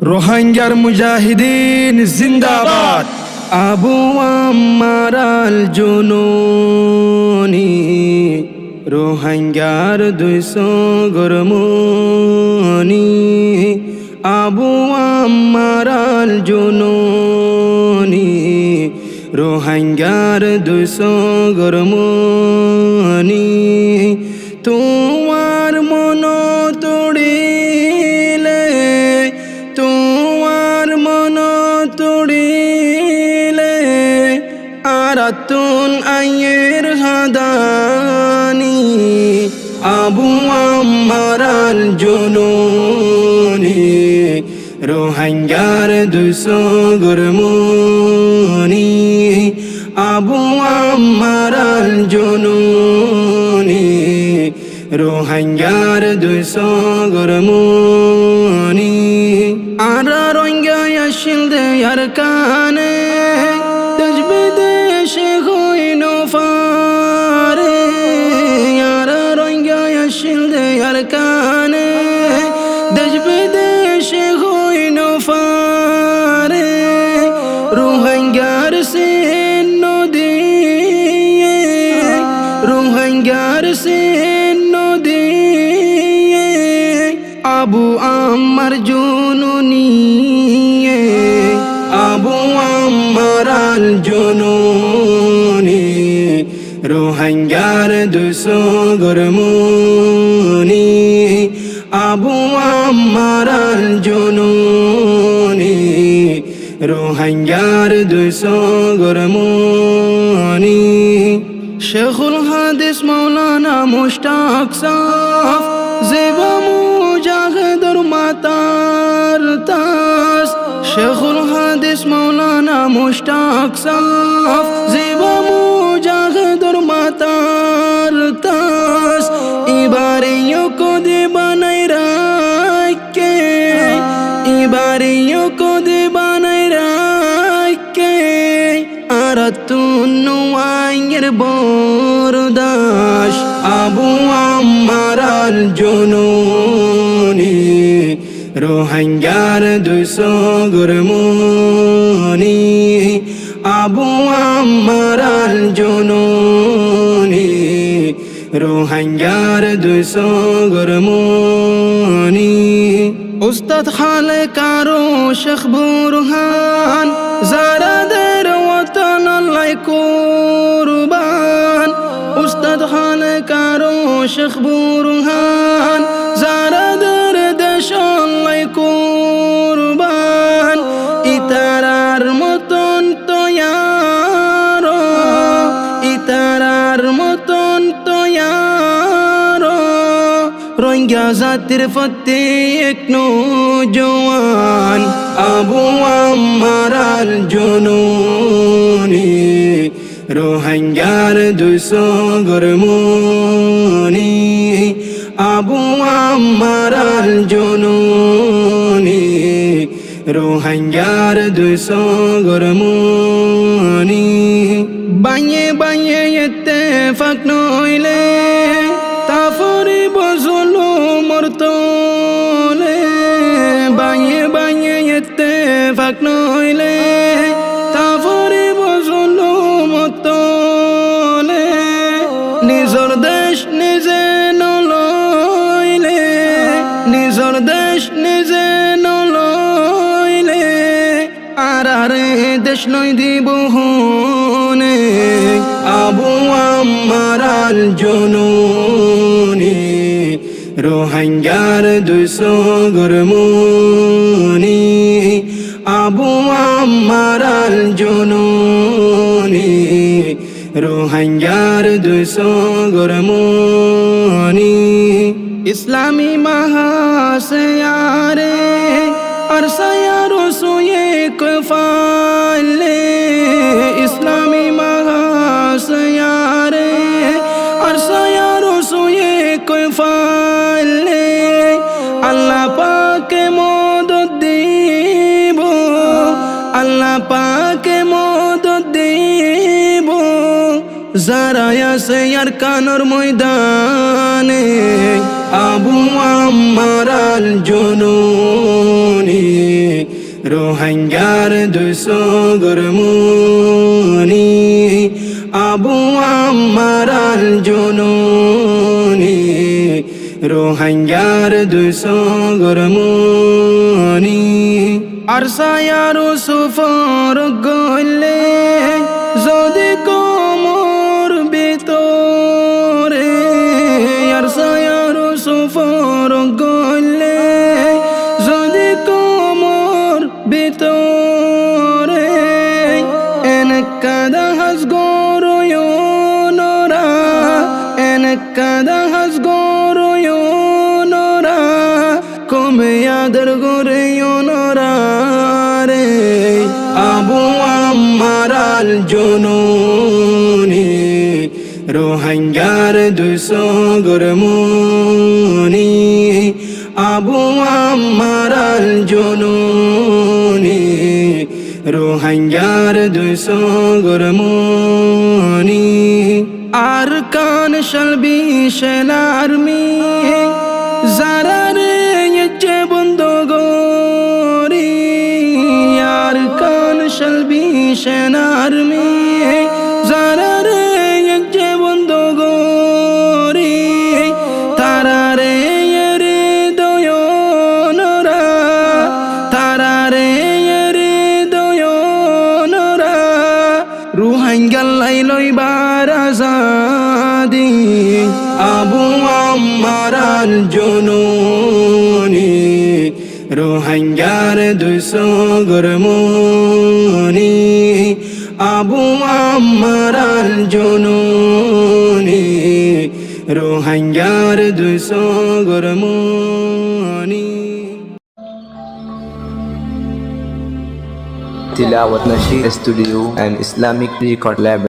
রোহিঙ্গার মুজাহিদিন জিন্দাবাদ। আবু আম্মার আল জুনুনি রোহিঙ্গার 200 গরমনি। আবু আম্মার আল জুনুনি রোহিঙ্গার 200 গরমনি। তোমার মন তোড়িলে, তোমার মন তোড়িলে আরাতুন আয়ের হাদানি। আবু আম্মার আল জুনুনি রোহিঙ্গার 200 গরমনি। আবু আম্মার আল জুনুনি রোহিঙ্গার 200 গরমনি। আরা রোহিঙ্গা আসিল দেয়ার কানে দেশে হইন ফারে। আরা রোহিঙ্গা আসিল দেয়ার কানে দেশে হইন ফারে। রোহিঙ্গার সে নদীয়ে, রোহিঙ্গার সে নদীয়ে আবু আম্মার জুনুনি। আবু আম্মার আল জুনুনি রোহিঙ্গার 200 গরমনি। আবু আম্মার আল জুনুনি রোহিঙ্গার 200 গরমনি। শেখুল হাদিস মৌলানা মুশতাক সাফ জিবা মুজাহিদুর মাতার তাস। শেখুল হাদিস মৌলানা মুশতাক সাফ জিবা মুজাহিদুর মাতার তাস। ইবারিও কোদে বানাই রাখে, ইবারিও কোদে বানাই রাখে আরাতুন আয়ের বরদাস। আবু আম্মার আল জুনুনি রোহিঙ্গার 200 গরমনি। আবু আম্মার আল জুনুনি রোহিঙ্গার 200 গরমনি। উস্তাদ খালে কারো শেখ বুরহান যারাদের ওয়াতন আল্লাহ কুরবান। উস্তাদ খালে কারো শেখ বুরহান যারাদের দেশ আল্লাহ কুরবান। ইতারার মতন তৈয়ার, ইতারার মতন তৈয়ার রোহিঙ্গা জাতির প্রত্যেক নওজোয়ান। আবু আম্মার আল জুনুনি রোহিঙ্গার 200 গরমনি। আবু আম্মার আল জুনুনি রোহিঙ্গার 200 গরমনি। বাঁয়ে বাঁয়ে ইত্তেফাক নইলে তাফরি বজলু মরতলে। বাঁয়ে বাঁয়ে ইত্তেফাক নইলে তাফরি বজলু মরতলে। নিজর দেশ নিজে নলইলে, নিজর দেশ নিজে নলইলে আরারে দেশ নই দিব হুনে। আবু আম্মার আল জুনুনি রোহিঙ্গার 200 গরমনি। আবু আম্মার আল জুনুনি রোহিঙ্গার 200 গরমনি। ইসলামী মহাসয়ারে আর সায়ারো সোয়ে কফালে। ইসলামী মহাসয়ারে আর সায়ারো সোয়ে কফালে। আল্লাহ পাকে মদদ দিব, আল্লাহ পাকে মদদ দিব যারা আছে আর কানর ময়দানে। আবু আম্মার আল জুনুনি রোহিঙ্গার 200 গরমুনি আবু আম্মার আল জুনুনি রোহিঙ্গার 200 গরমুনি আর সায়ার সুফর গলে যদি কোমর ভিতরে আর সায়ার সুফর গলে যদি কোমর ভিতরে এনেকাদা হাস গরয়নরা এনেকাদা হাস গরয়নরা কমে আদর গরয়নরা রে আবু আম্মার আল জুনুনি রোহিঙ্গার 200 গরমুনি আবু আম্মার আল জুনুনি রোহিঙ্গার 200 গরমুনি আর কান শালবি সেনার্মি যারা রে ইচ্ছে বন্ধ গরি আর কান শালবি সেনার্মি যারা রে ইচ্ছে বন্ধ গরি তারা রে দয়নরা তারা রে দয়নরা রোহিঙ্গার লাইলই বারাজাদি আবু আম্মার আল জুনুনি রোহিঙ্গার 200 গরমুনি আবু আম্মার আল জুনুনি রোহিঙ্গার 200 গরমুনি Tilawat Nasheed Studio and Islamic Record Lab.